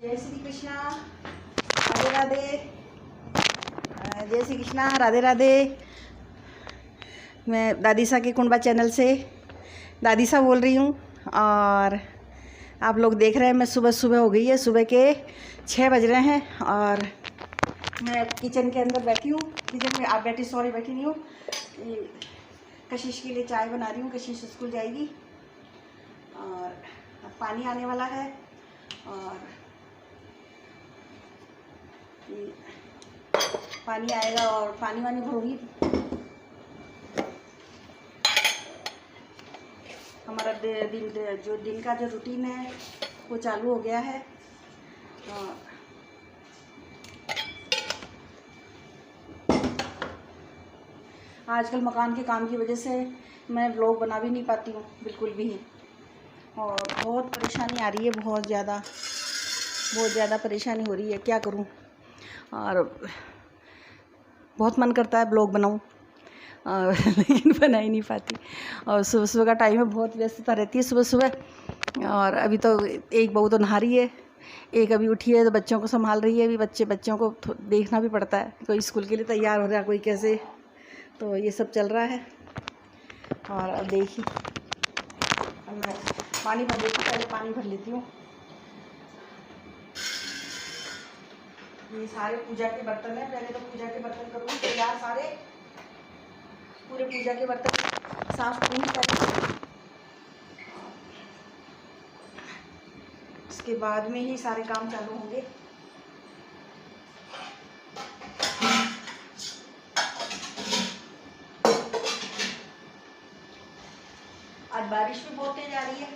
जय श्री कृष्णा, राधे राधे। जय श्री कृष्णा, राधे राधे। मैं दादीसा के कुंडबा चैनल से दादीसा बोल रही हूँ और आप लोग देख रहे हैं। मैं सुबह हो गई है, सुबह के 6 बज रहे हैं और मैं किचन के अंदर बैठी हूँ। किचन में आप बैठी नहीं हूँ। कशिश के लिए चाय बना रही हूँ। कशिश स्कूल जाएगी और अब पानी आने वाला है और पानी आएगा और पानी वानी भरूंगी। हमारा दिन का जो रूटीन है वो चालू हो गया है। आजकल मकान के काम की वजह से मैं व्लॉग बना भी नहीं पाती हूँ बिल्कुल भी, और बहुत परेशानी आ रही है। बहुत ज़्यादा परेशानी हो रही है, क्या करूँ। और बहुत मन करता है ब्लॉग बनाऊँ लेकिन बना ही नहीं पाती। और सुबह का टाइम है, बहुत व्यस्तता रहती है सुबह। और अभी तो एक बहू तो नहा रही है, एक अभी उठी है तो बच्चों को संभाल रही है। अभी बच्चों को देखना भी पड़ता है, कोई स्कूल के लिए तैयार हो रहा है, कोई कैसे। तो ये सब चल रहा है। और अब देखिए, अब मैं पानी भर लेती हूँ, पहले पानी भर लेती हूँ। ये सारे पूजा के बर्तन हैं, पहले तो पूजा के बर्तन करूँगी तैयार। सारे पूरे पूजा के बर्तन साफ करूँगी पहले, उसके बाद में ही सारे काम चालू होंगे। आज बारिश भी बहुत तेज आ रही है।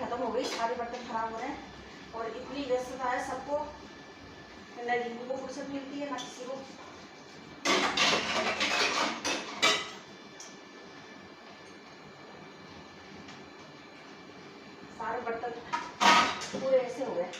खत्म हो गई, सारे बर्तन खराब हो रहे हैं और इतनी व्यस्तता है सबको, ना जिंदगी को फुर्सत मिलती है ना किसी को। सारे बर्तन पूरे ऐसे हो गए।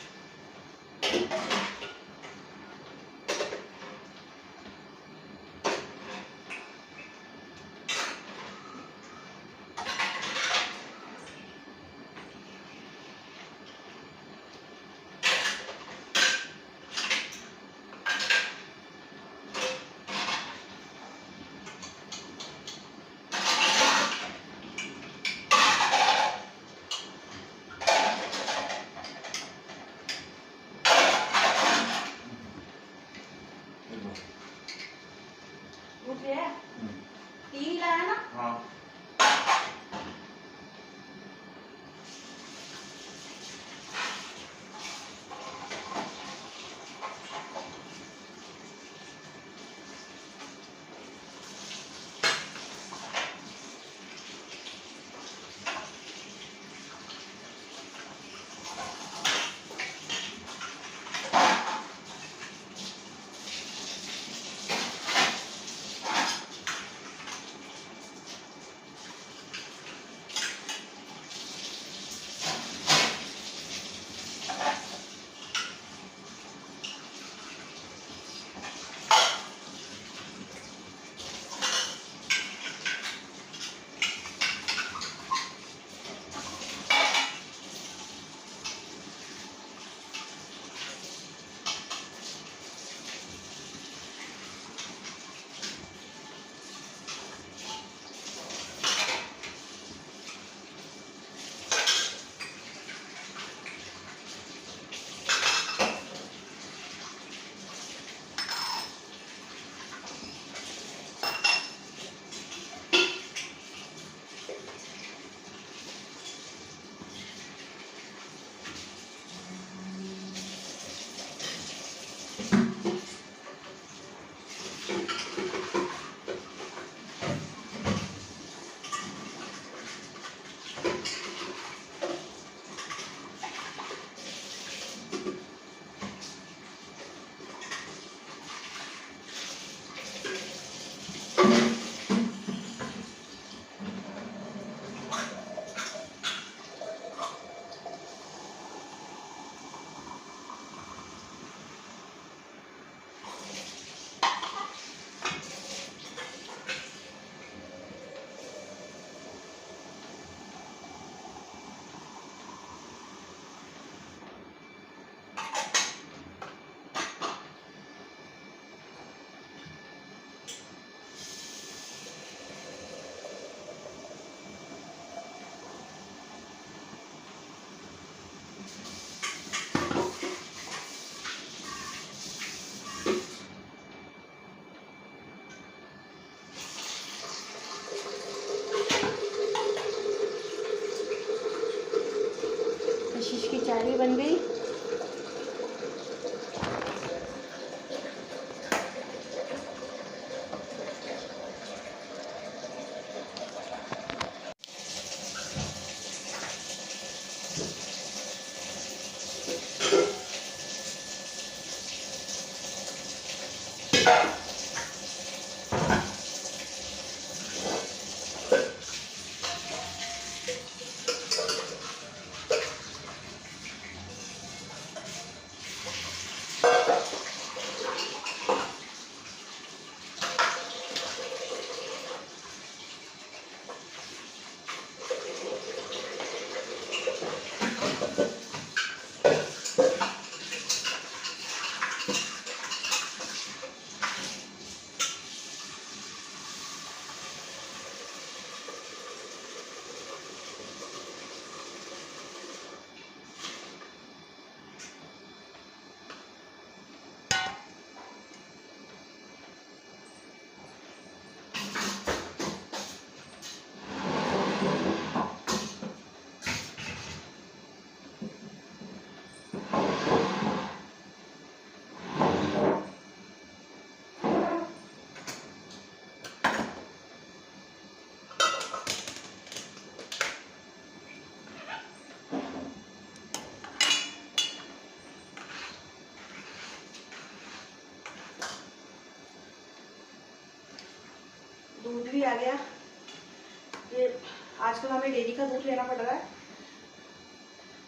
रोज़ की चाय भी बन गई। दूध भी आ गया। ये आजकल हमें डेयरी का दूध लेना पड़ रहा है,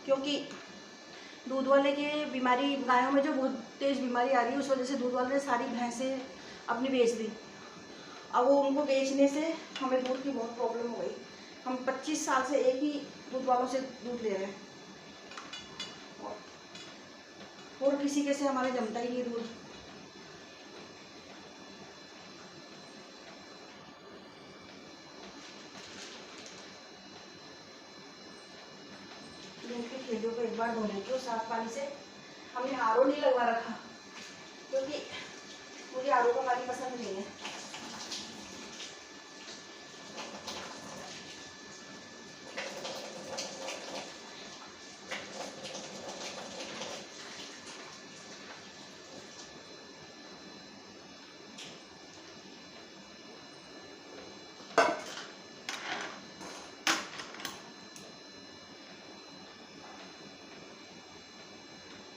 क्योंकि दूध वाले के बीमारी, गायों में जो बहुत तेज़ बीमारी आ रही है, उस वजह से दूध वाले ने सारी भैंसें अपनी बेच दी। अब वो उनको बेचने से हमें दूध की बहुत प्रॉब्लम हो गई। हम 25 साल से एक ही दूध वालों से दूध ले रहे हैं, और किसी के से हमारे जमता ही नहीं दूध। इनके खेतों को एक बार धो लेती हूँ साफ पानी से। हमने आरओ नहीं लगवा रखा, क्योंकि मुझे आरओ का पानी पसंद नहीं है।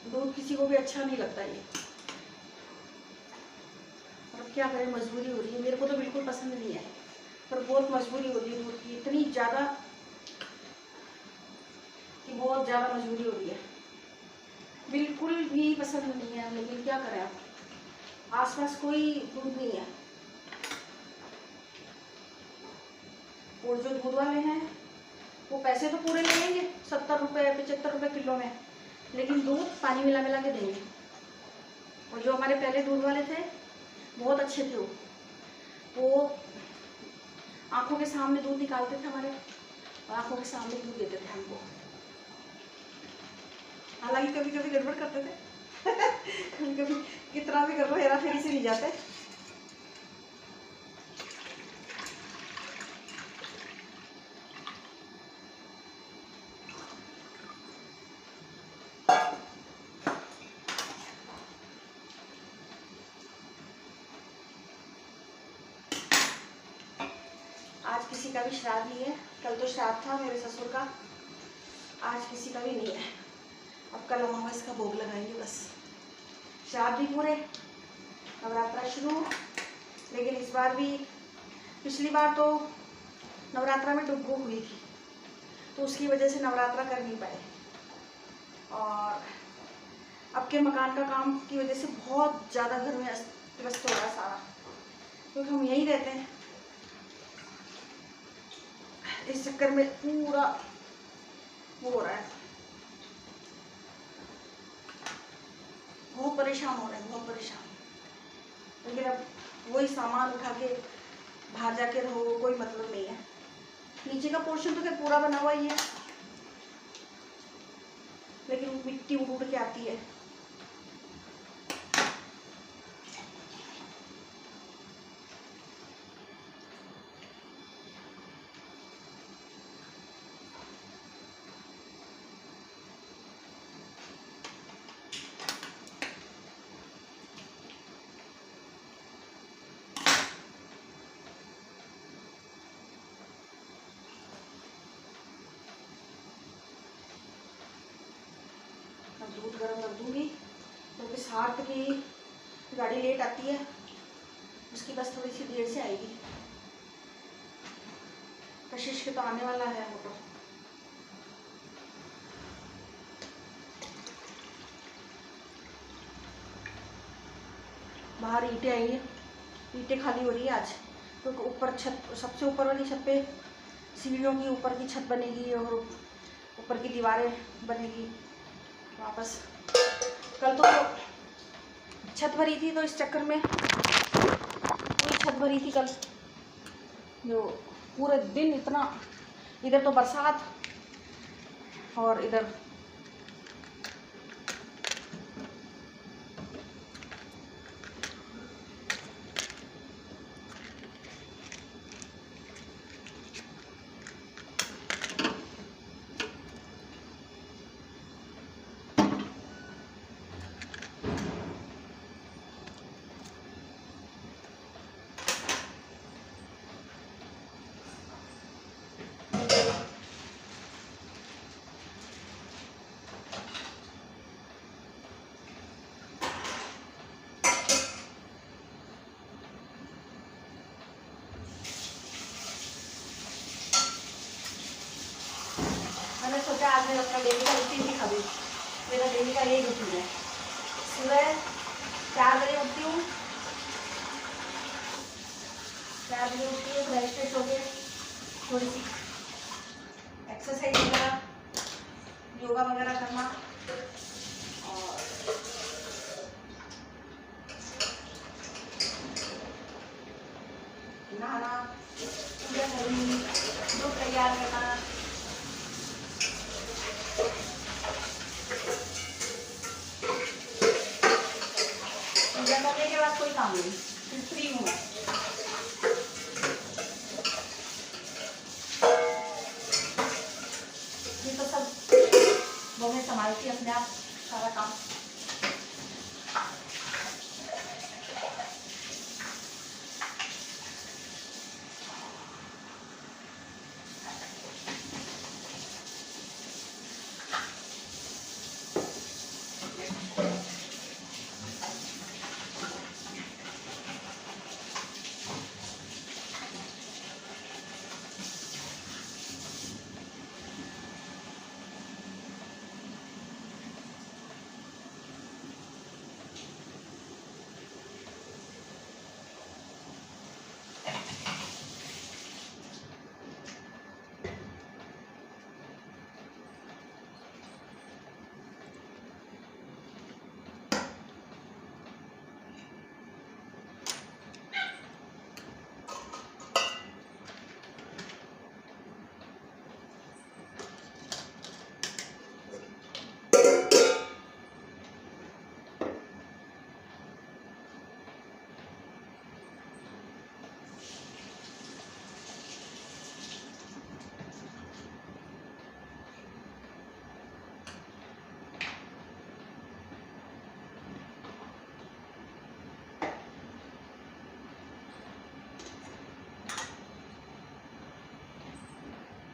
दूध किसी को भी अच्छा नहीं लगता ये, और क्या करें, मजबूरी हो रही है। मेरे को तो बिल्कुल पसंद नहीं है, पर बहुत मजबूरी होती है दूध की, इतनी ज़्यादा कि बहुत ज़्यादा मजबूरी हो रही है। बिल्कुल भी पसंद नहीं है, लेकिन क्या करें, आप आसपास कोई दूध नहीं है। और जो दूध वाले हैं वो पैसे तो पूरे ले लेंगे, 70 रुपये 75 रुपये किलो में, लेकिन दूध पानी मिला मिला के देंगे। और जो हमारे पहले दूध वाले थे बहुत अच्छे थे, वो आंखों के सामने दूध निकालते थे हमारे, और आंखों के सामने दूध देते थे हमको। हालांकि कभी कभी गड़बड़ करते थे कभी कभी कितना भी कर लो, हेरा फेरी से नहीं जाते। आज किसी का भी श्राद्ध नहीं है। कल तो श्राद्ध था मेरे ससुर का, आज किसी का भी नहीं है। अब कल अमावस का भोग लगाएंगे बस। श्राद्ध भी पूरे, नवरात्रा शुरू। लेकिन इस बार भी, पिछली बार तो नवरात्रा में डुग्गू हुई थी, तो उसकी वजह से नवरात्रा कर नहीं पाए। और अब के मकान का काम की वजह से बहुत ज़्यादा घर में व्यस्त हो रहा है सारा, क्योंकि हम यहीं रहते हैं। इस चक्कर में पूरा वो हो रहा है, बहुत परेशान हो रहे हैं, बहुत परेशान। लेकिन अब वही सामान उठा के बाहर जाके रहो, कोई मतलब नहीं है। नीचे का पोर्शन तो क्या पूरा बना हुआ ही है, लेकिन मिट्टी उड़ उड़ के आती है। दूध गर्म कर दूँगी क्योंकि 7 की गाड़ी लेट आती है, उसकी बस थोड़ी सी देर से आएगी। कशिश के तो आने वाला है वो तो। बाहर ईंटें आई है, ईंटें खाली हो रही है आज, तो ऊपर छत, सबसे ऊपर वाली छत पे सीढ़ियों की ऊपर की छत बनेगी और ऊपर की दीवारें बनेगी वापस। कल तो छत भरी थी, तो इस चक्कर में पूरी छत भरी थी कल, जो पूरे दिन इतना, इधर तो बरसात और इधर मैंने सोचा आज मैं अपना डेली का रूटीन दिखा दूँ। मेरा डेली का यही रूटीन है, सुबह 4 बजे उठती हूँ, 4 बजे उठती हूँ, फ्रेश फ्रेश होके थोड़ी सी एक्सरसाइज वगैरह, योगा वगैरह करना और नहाना, पूजा करनी, दूध तैयार करना, पूजा करने के बाद कोई काम नहीं, फिर फ्री हूँ मैं। ये तो सब बहुएं संभालती अपने आप सारा काम।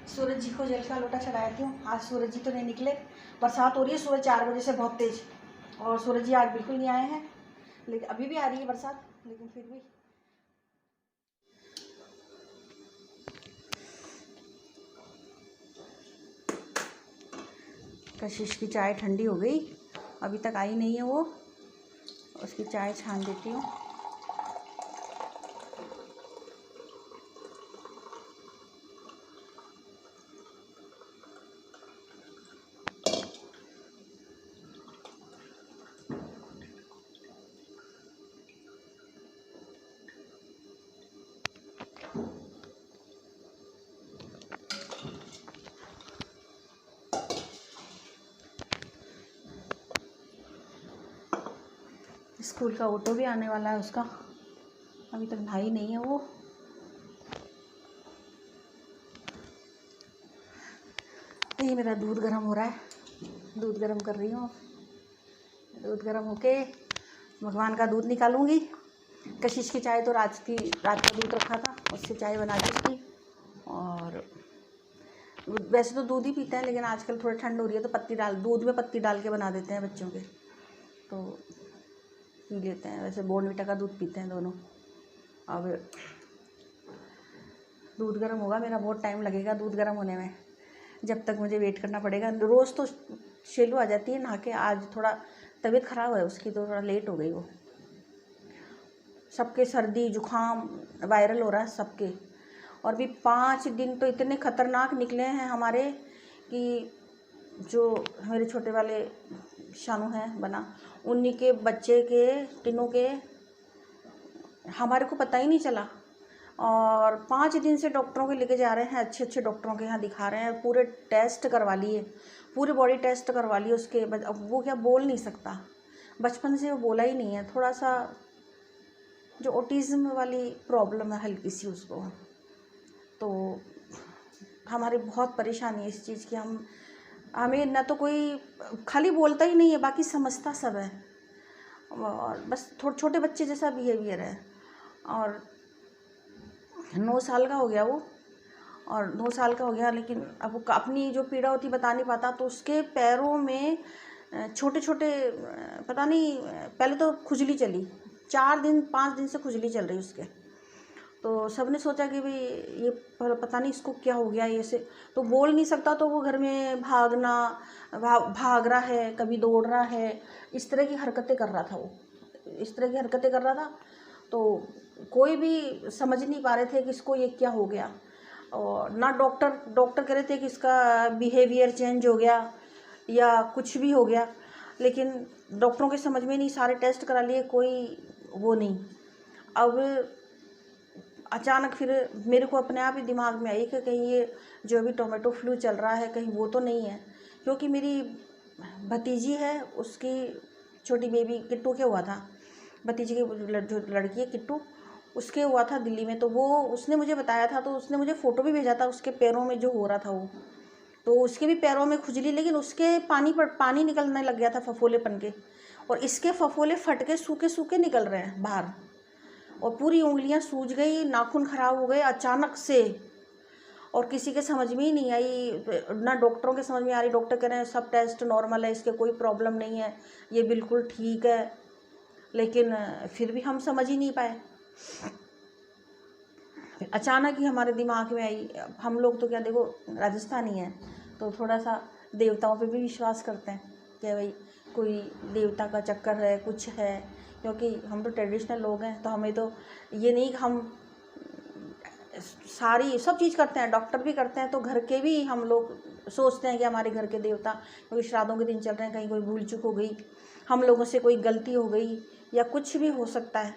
सूरज जी को जल का लोटा चढ़ाती हूँ। आज सूरज जी तो नहीं निकले, बरसात हो रही है सुबह 4 बजे से बहुत तेज, और सूरज जी आज बिल्कुल नहीं आए हैं, लेकिन अभी भी आ रही है बरसात, लेकिन फिर भी कशिश की चाय ठंडी हो गई, अभी तक आई नहीं है वो, उसकी चाय छान देती हूँ। स्कूल का ऑटो भी आने वाला है उसका, अभी तक नहाई नहीं है वो। ये मेरा दूध गर्म हो रहा है, दूध गर्म कर रही हूँ। दूध गर्म होके भगवान का दूध निकालूंगी। कशिश की चाय तो रात का दूध रखा था, उससे चाय बना दी उसकी, और वैसे तो दूध ही पीते हैं, लेकिन आजकल थोड़ी ठंड हो रही है तो दूध में पत्ती डाल के बना देते हैं बच्चों के, तो पी लेते हैं। वैसे बॉर्नविटा का दूध पीते हैं दोनों। अब दूध गर्म होगा, मेरा बहुत टाइम लगेगा दूध गर्म होने में, जब तक मुझे वेट करना पड़ेगा। रोज़ तो शेलू आ जाती है नहा के, आज थोड़ा तबीयत ख़राब है उसकी तो थोड़ा लेट हो गई वो। सबके सर्दी जुखाम वायरल हो रहा है सबके, और भी 5 दिन तो इतने ख़तरनाक निकले हैं हमारे कि जो मेरे छोटे वाले शानू हैं बना, उन्हीं के बच्चे के तीनों के हमारे को पता ही नहीं चला। और 5 दिन से डॉक्टरों के लेके जा रहे हैं, अच्छे अच्छे डॉक्टरों के यहाँ दिखा रहे हैं, पूरे टेस्ट करवा लिए, पूरी बॉडी टेस्ट करवा लिए उसके। अब वो क्या बोल नहीं सकता, बचपन से वो बोला ही नहीं है, थोड़ा सा जो ऑटिज़म वाली प्रॉब्लम है हल्की सी उसको। तो हमारी बहुत परेशानी है इस चीज़ की। हमें ना तो कोई खाली बोलता ही नहीं है, बाकी समझता सब है, और बस थोड़े छोटे बच्चे जैसा बिहेवियर है। और 9 साल का हो गया वो, और 2 साल का हो गया, लेकिन अब वो अपनी जो पीड़ा होती बता नहीं पाता। तो उसके पैरों में छोटे छोटे पता नहीं, पहले तो खुजली चली, 4 दिन 5 दिन से खुजली चल रही उसके। तो सब ने सोचा कि भाई ये पता नहीं इसको क्या हो गया, ये से तो बोल नहीं सकता, तो वो घर में भाग रहा है, कभी दौड़ रहा है, इस तरह की हरकतें कर रहा था वो, इस तरह की हरकतें कर रहा था। तो कोई भी समझ नहीं पा रहे थे कि इसको ये क्या हो गया, और ना डॉक्टर कह रहे थे कि इसका बिहेवियर चेंज हो गया या कुछ भी हो गया, लेकिन डॉक्टरों के समझ में नहीं, सारे टेस्ट करा लिए, कोई वो नहीं। अब अचानक फिर मेरे को अपने आप ही दिमाग में आई कि कहीं ये जो भी टोमेटो फ्लू चल रहा है कहीं वो तो नहीं है, क्योंकि मेरी भतीजी है, उसकी छोटी बेबी किट्टू के हुआ था, भतीजी की जो लड़की है किट्टू, उसके हुआ था दिल्ली में। तो वो उसने मुझे बताया था, तो उसने मुझे फ़ोटो भी भेजा था उसके पैरों में जो हो रहा था वो। तो उसके भी पैरों में खुजली, लेकिन उसके पानी निकलने लग गया था फफोलेपन के, और इसके फफोले फट के सूखे सूखे निकल रहे हैं बाहर, और पूरी उंगलियां सूज गई, नाखून ख़राब हो गए अचानक से। और किसी के समझ में ही नहीं आई, ना डॉक्टरों के समझ में आ रही। डॉक्टर कह रहे हैं सब टेस्ट नॉर्मल है, इसके कोई प्रॉब्लम नहीं है, ये बिल्कुल ठीक है, लेकिन फिर भी हम समझ ही नहीं पाए। अचानक ही हमारे दिमाग में आई, हम लोग तो क्या देखो राजस्थानी हैं, तो थोड़ा सा देवताओं पे भी विश्वास करते हैं कि भाई कोई देवता का चक्कर है, कुछ है, क्योंकि हम तो ट्रेडिशनल लोग हैं। तो हमें तो ये नहीं कि हम सारी सब चीज़ करते हैं, डॉक्टर भी करते हैं, तो घर के भी हम लोग सोचते हैं कि हमारे घर के देवता, क्योंकि श्राद्धों के दिन चल रहे हैं, कहीं कोई भूल चूक हो गई, हम लोगों से कोई गलती हो गई या कुछ भी हो सकता है।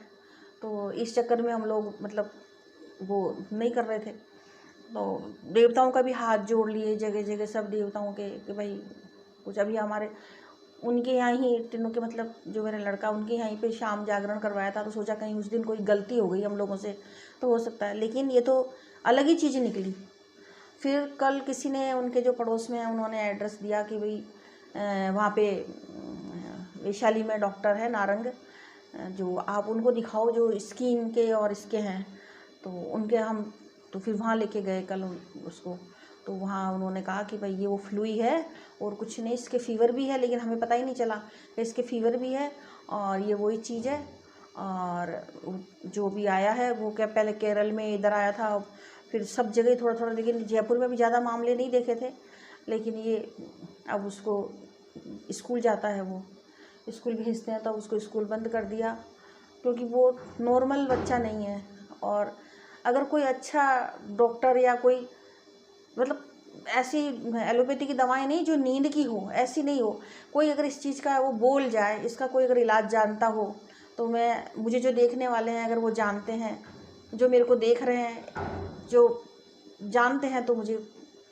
तो इस चक्कर में हम लोग मतलब वो नहीं कर रहे थे। तो देवताओं का भी हाथ जोड़ लिए जगह जगह, सब देवताओं के, कि भाई कुछ अभी हमारे उनके यहाँ ही तीनों के, मतलब जो मेरा लड़का उनके यहाँ पे शाम जागरण करवाया था, तो सोचा कहीं उस दिन कोई गलती हो गई हम लोगों से तो हो सकता है, लेकिन ये तो अलग ही चीज़ निकली। फिर कल किसी ने, उनके जो पड़ोस में हैं, उन्होंने एड्रेस दिया कि भाई वहाँ पे वैशाली में डॉक्टर है नारंग, जो आप उनको दिखाओ, जो स्किन के और इसके हैं, तो उनके हम तो फिर वहाँ लेके गए कल उसको। तो वहाँ उन्होंने कहा कि भाई ये वो फ्लू ही है और कुछ नहीं, इसके फ़ीवर भी है, लेकिन हमें पता ही नहीं चला कि इसके फ़ीवर भी है, और ये वही चीज़ है। और जो भी आया है वो क्या पहले केरल में इधर आया था, फिर सब जगह थोड़ा थोड़ा, लेकिन जयपुर में भी ज़्यादा मामले नहीं देखे थे। लेकिन ये अब उसको स्कूल जाता है, वो स्कूल भेजते हैं, तो उसको स्कूल बंद कर दिया, क्योंकि वो नॉर्मल बच्चा नहीं है। और अगर कोई अच्छा डॉक्टर या कोई मतलब ऐसी एलोपैथी की दवाएं नहीं जो नींद की हो, ऐसी नहीं हो, कोई अगर इस चीज़ का वो बोल जाए, इसका कोई अगर इलाज जानता हो, तो मुझे जो देखने वाले हैं अगर वो जानते हैं, जो मेरे को देख रहे हैं जो जानते हैं, तो मुझे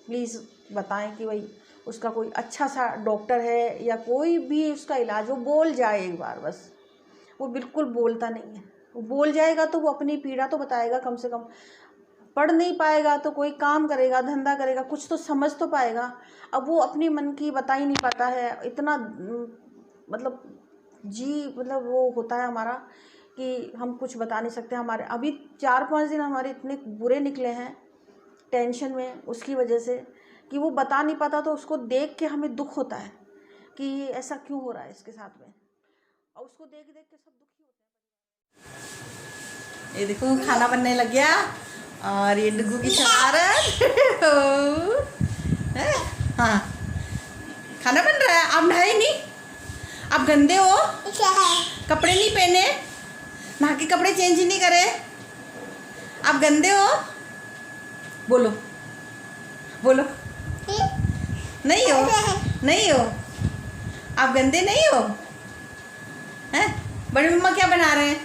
प्लीज़ बताएं कि भाई उसका कोई अच्छा सा डॉक्टर है या कोई भी उसका इलाज वो बोल जाए एक बार बस। वो बिल्कुल बोलता नहीं है, वो बोल जाएगा तो वो अपनी पीड़ा तो बताएगा कम से कम, पढ़ नहीं पाएगा तो कोई काम करेगा, धंधा करेगा, कुछ तो समझ तो पाएगा। अब वो अपनी मन की बता ही नहीं पाता है, इतना मतलब मतलब वो होता है हमारा कि हम कुछ बता नहीं सकते। हमारे अभी 4-5 दिन हमारे इतने बुरे निकले हैं टेंशन में, उसकी वजह से कि वो बता नहीं पाता, तो उसको देख के हमें दुख होता है कि ऐसा क्यों हो रहा है इसके साथ में, और उसको देख देख के सब दुखी होते हैं। ये देखो खाना बनने लग गया, और ये डुगू की शरारत। हाँ, खाना बन रहा है। आप नहाए नहीं, आप गंदे हो, कपड़े नहीं पहने, नहा के कपड़े चेंज ही नहीं करे, आप गंदे हो। बोलो बोलो, नहीं हो, नहीं हो, आप गंदे नहीं हो हैं। बड़ी मम्मा क्या बना रहे हैं?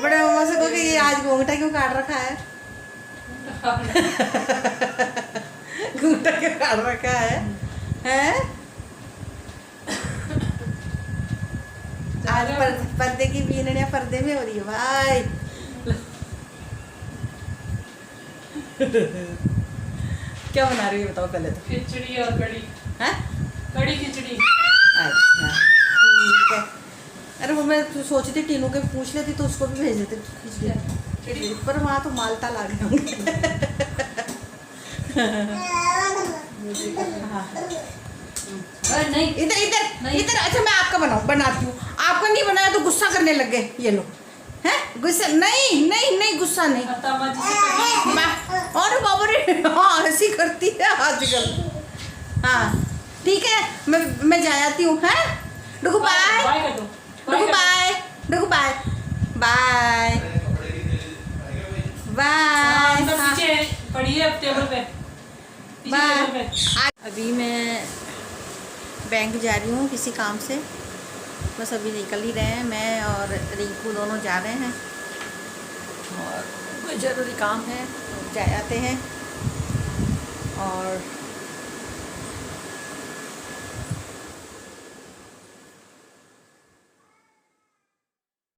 बड़े मम्मा से कहो कि ये आज घूंघटा क्यों काट रखा है? घूंघटा क्यों काट रखा है? हैं? आज पर्दे की बीननिया पर्दे में हो रही है भाई। क्या बना रही है बताओ पहले तो। खिचड़ी और कड़ी। हैं? कड़ी खिचड़ी। अच्छा ठीक है। अरे वो मैं सोची थी टीनू के पूछ लेती तो उसको भी भेज देते खिचड़ी, पर वहाँ तो मालता ला गए होंगे। हाँ नहीं इधर इधर इधर। अच्छा मैं आपका बनाती हूँ, आपका नहीं बनाया तो गुस्सा करने लग गए ये लोग हैं। गुस्सा नहीं नहीं नहीं, गुस्सा नहीं। और बाबू रे, हाँ ऐसी करती है आजकल। हाँ ठीक है, मैं जा आती हूँ। हैं डुगू बाय, डुगू बाय, डुगू बाय बाय बाय। पीछे पड़ी है टेबल पे, बाय। अभी मैं बैंक जा रही हूँ किसी काम से, बस अभी निकल ही रहे हैं। मैं और रिंकू दोनों जा रहे हैं, और कोई ज़रूरी काम है तो जा आते हैं। और